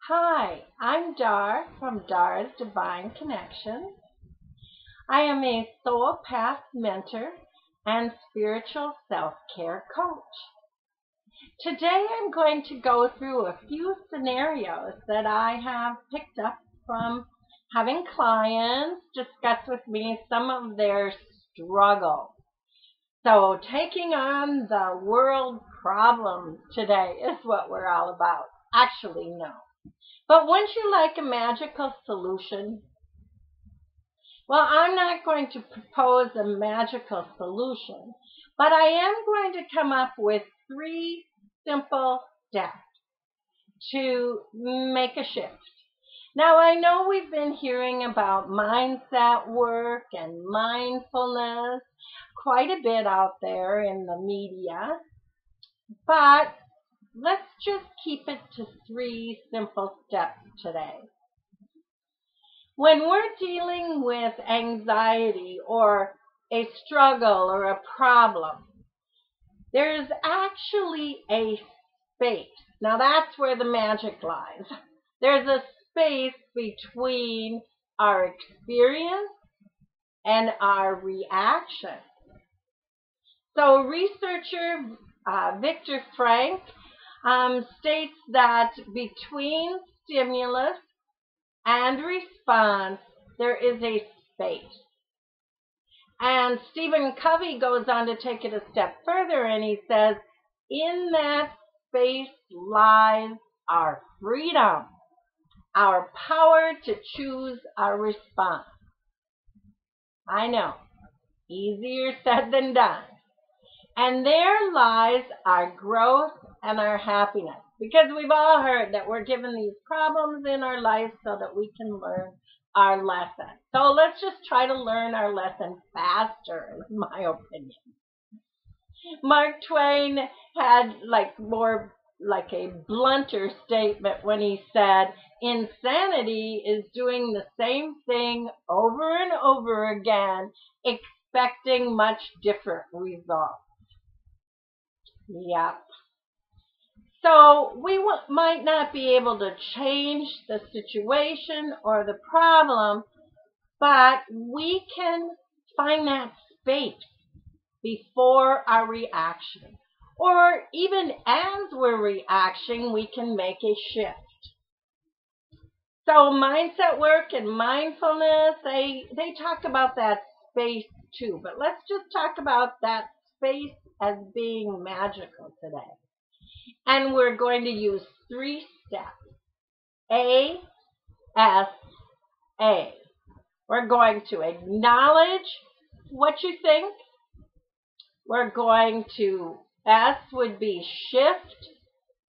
Hi, I'm Dar from Dar's Divine Connection. I am a soul path mentor and spiritual self-care coach. Today I'm going to go through a few scenarios that I have picked up from having clients discuss with me some of their struggles. So taking on the world problems today is what we're all about. Actually, no. But wouldn't you like a magical solution? Well, I'm not going to propose a magical solution, but I am going to come up with 3 simple steps to make a shift. Now, I know we've been hearing about mindset work and mindfulness quite a bit out there in the media, but let's just keep it to 3 simple steps today. When we're dealing with anxiety or a struggle or a problem, there's actually a space. Now that's where the magic lies. There's a space between our experience and our reaction. So researcher Viktor Frankl states that between stimulus and response, there is a space. And Stephen Covey goes on to take it a step further, and he says, in that space lies our freedom, our power to choose our response. I know, easier said than done. And there lies our growth and our happiness. Because we've all heard that we're given these problems in our life so that we can learn our lesson. So let's just try to learn our lesson faster, is my opinion. Mark Twain had more like a blunter statement when he said, insanity is doing the same thing over and over again, expecting much different results. Yep. So we might not be able to change the situation or the problem, but we can find that space before our reaction. Or even as we're reacting, we can make a shift. So mindset work and mindfulness, they talk about that space too. But let's just talk about that space as being magical today. And we're going to use 3 steps. A, S, A. We're going to acknowledge what you think. We're going to, S would be shift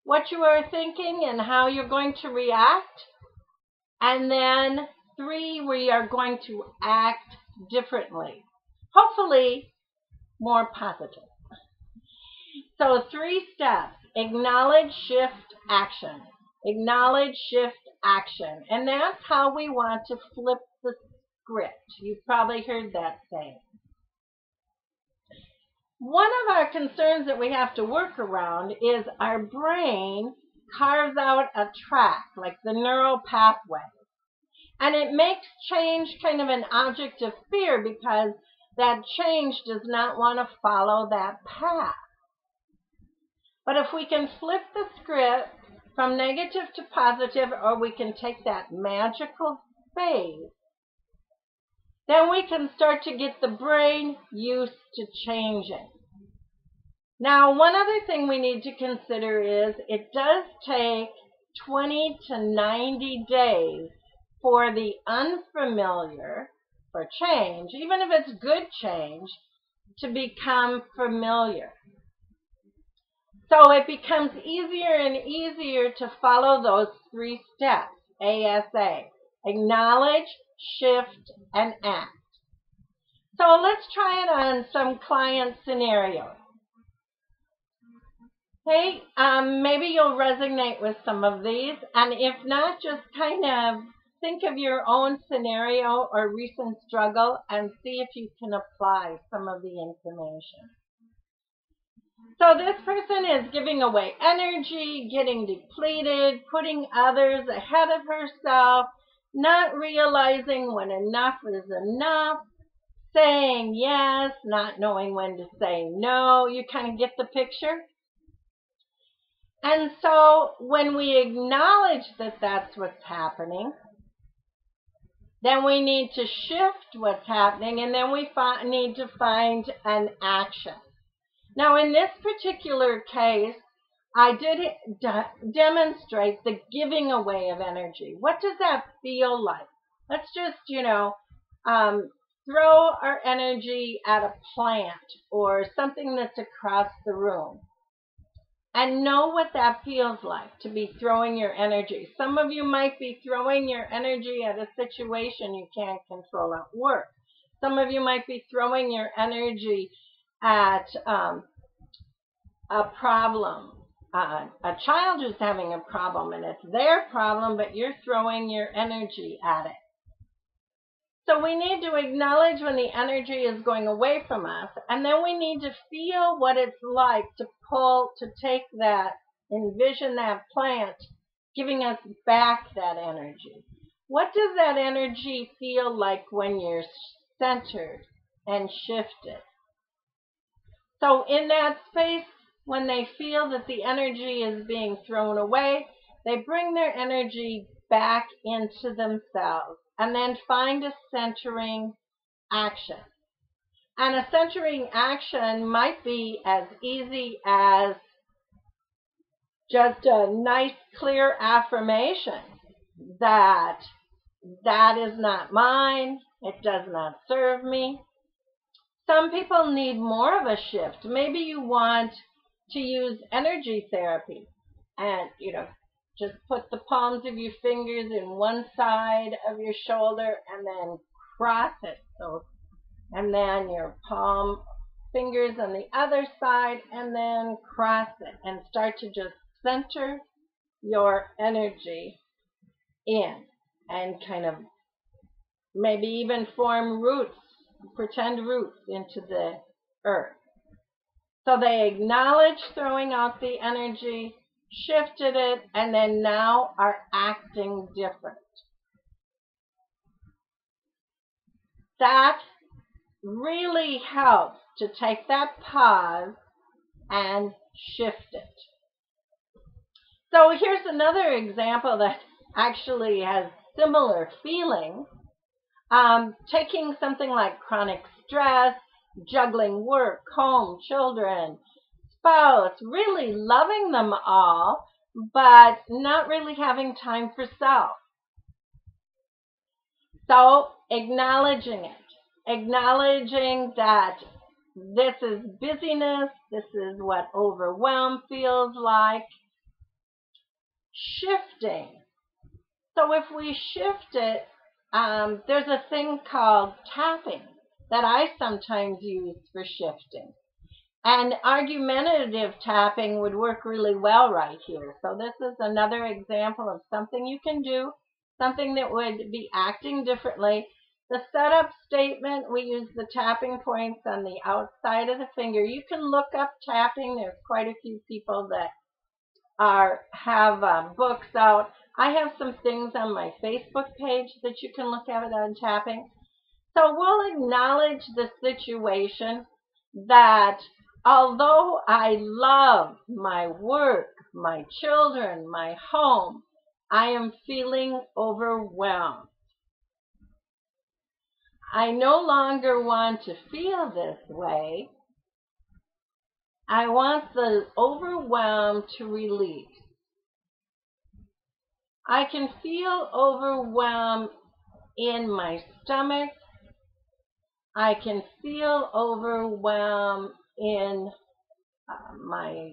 what you are thinking and how you're going to react. And then 3, we are going to act differently. Hopefully, more positive. So 3 steps. Acknowledge, shift, action. Acknowledge, shift, action. And that's how we want to flip the script. You've probably heard that saying. One of our concerns that we have to work around is our brain carves out a track, like the neural pathway. And it makes change kind of an object of fear because that change does not want to follow that path. But if we can flip the script from negative to positive, or we can take that magical space, then we can start to get the brain used to changing. Now, one other thing we need to consider is it does take 20 to 90 days for the unfamiliar, for change, even if it's good change, to become familiar. So it becomes easier and easier to follow those 3 steps, ASA. Acknowledge, shift, and act. So let's try it on some client scenarios. Hey, maybe you'll resonate with some of these, and if not, just kind of think of your own scenario or recent struggle and see if you can apply some of the information. So this person is giving away energy, getting depleted, putting others ahead of herself, not realizing when enough is enough, saying yes, not knowing when to say no. You kind of get the picture? And so when we acknowledge that that's what's happening, then we need to shift what's happening, and then we need to find an action. Now, in this particular case, I did demonstrate the giving away of energy. What does that feel like? Let's just, throw our energy at a plant or something that's across the room. And know what that feels like, to be throwing your energy. Some of you might be throwing your energy at a situation you can't control at work. Some of you might be throwing your energy at a problem. A child who's having a problem, and it's their problem, but you're throwing your energy at it. So we need to acknowledge when the energy is going away from us, and then we need to feel what it's like to take that, envision that plant giving us back that energy. What does that energy feel like when you're centered and shifted? So in that space, when they feel that the energy is being thrown away, they bring their energy back into themselves and then find a centering action. And a centering action might be as easy as just a nice, clear affirmation that that is not mine, it does not serve me. Some people need more of a shift. Maybe you want to use energy therapy and, just put the palms of your fingers in one side of your shoulder and then cross it. And then your palm fingers on the other side and then cross it and start to just center your energy in and kind of maybe even form roots, pretend roots into the earth. So they acknowledge throwing out the energy, shifted it, and then now are acting different. That really helps to take that pause and shift it. So here's another example that actually has similar feelings. Taking something like chronic stress, juggling work, home, children, spouse, really loving them all, but not really having time for self. So acknowledging it, acknowledging that this is busyness, this is what overwhelm feels like. Shifting. So if we shift it, there's a thing called tapping that I sometimes use for shifting. And argumentative tapping would work really well right here. So this is another example of something you can do, something that would be acting differently. The setup statement, we use the tapping points on the outside of the finger. You can look up tapping. There's quite a few people that have books out. I have some things on my Facebook page that you can look at it on tapping. So we'll acknowledge the situation that although I love my work, my children, my home, I am feeling overwhelmed. I no longer want to feel this way. I want the overwhelm to release. I can feel overwhelm in my stomach. I can feel overwhelm in my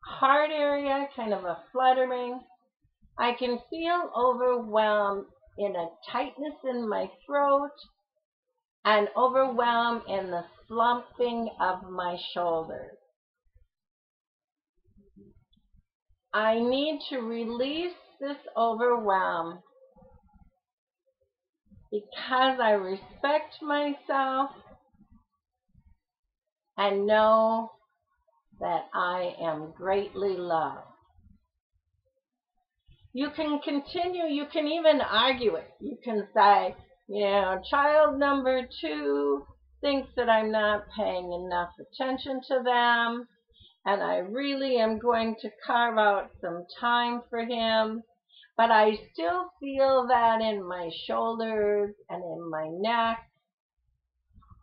heart area, kind of a fluttering. I can feel overwhelm in a tightness in my throat and overwhelm in the slumping of my shoulders. I need to release this overwhelm because I respect myself and know that I am greatly loved. You can continue, you can even argue it. You can say, child number 2 thinks that I'm not paying enough attention to them, and I really am going to carve out some time for him, but I still feel that in my shoulders and in my neck.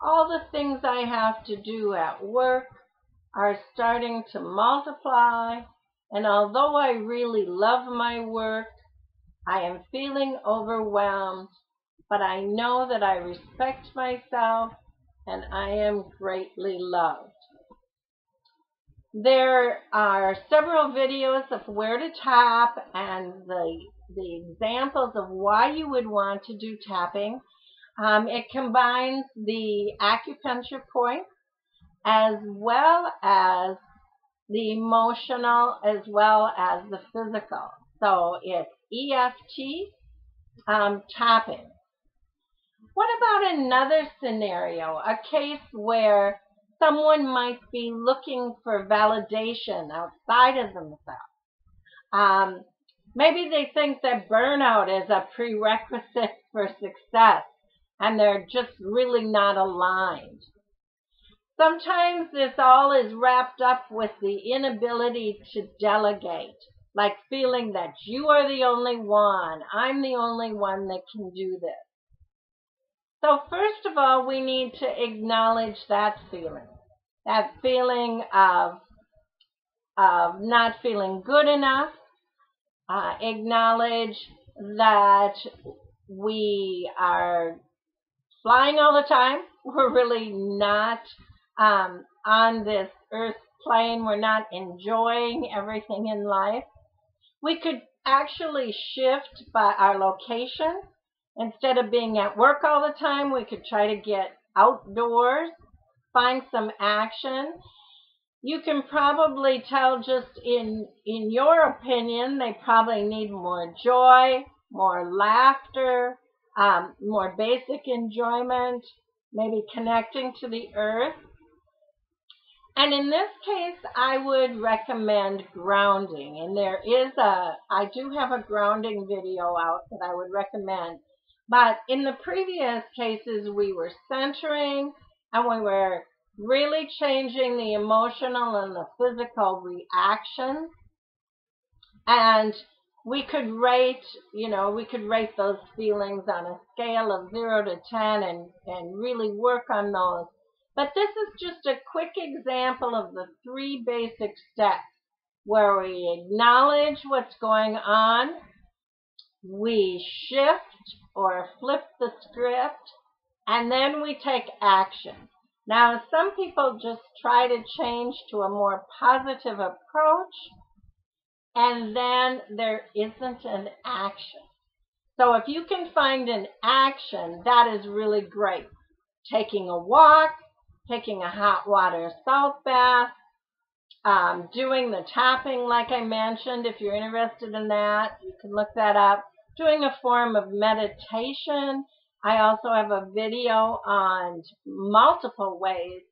All the things I have to do at work are starting to multiply, and although I really love my work, I am feeling overwhelmed, but I know that I respect myself and I am greatly loved. There are several videos of where to tap and the examples of why you would want to do tapping. It combines the acupuncture points as well as the emotional as well as the physical. So it's EFT tapping. What about another scenario, a case where someone might be looking for validation outside of themselves? Maybe they think that burnout is a prerequisite for success and they're just really not aligned. Sometimes this all is wrapped up with the inability to delegate, like feeling that you are the only one, I'm the only one that can do this. So first of all, we need to acknowledge that feeling of not feeling good enough. Acknowledge that we are flying all the time. We're really not on this earth plane. We're not enjoying everything in life. We could actually shift by our location. Instead of being at work all the time, we could try to get outdoors, find some action. You can probably tell just in your opinion, they probably need more joy, more laughter, more basic enjoyment, maybe connecting to the earth. And in this case, I would recommend grounding. And I do have a grounding video out that I would recommend. But in the previous cases, we were centering and we were really changing the emotional and the physical reactions. And we could rate those feelings on a scale of 0 to 10 and really work on those. But this is just a quick example of the 3 basic steps where we acknowledge what's going on, we shift or flip the script, and then we take action. Now, some people just try to change to a more positive approach, and then there isn't an action. So if you can find an action, that is really great. Taking a walk, taking a hot water salt bath, doing the tapping like I mentioned. If you're interested in that, you can look that up. Doing a form of meditation. I also have a video on multiple ways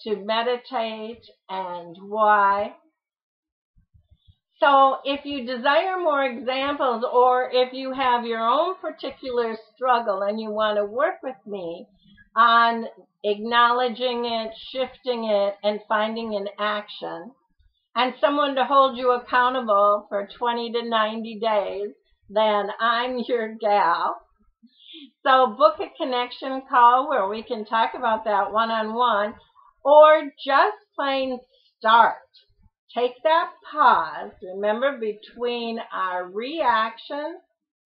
to meditate and why. So if you desire more examples, or if you have your own particular struggle and you want to work with me on acknowledging it, shifting it, and finding an action, and someone to hold you accountable for 20 to 90 days, then I'm your gal. So book a connection call where we can talk about that one-on-one, or just plain start. Take that pause, remember, between our reaction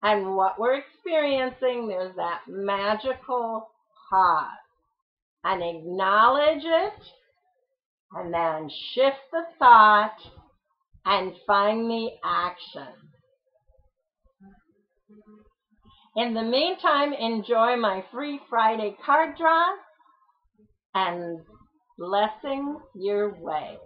and what we're experiencing, there's that magical pause. And acknowledge it, and then shift the thought and find the action. In the meantime, enjoy my free Friday card draw, and blessings your way.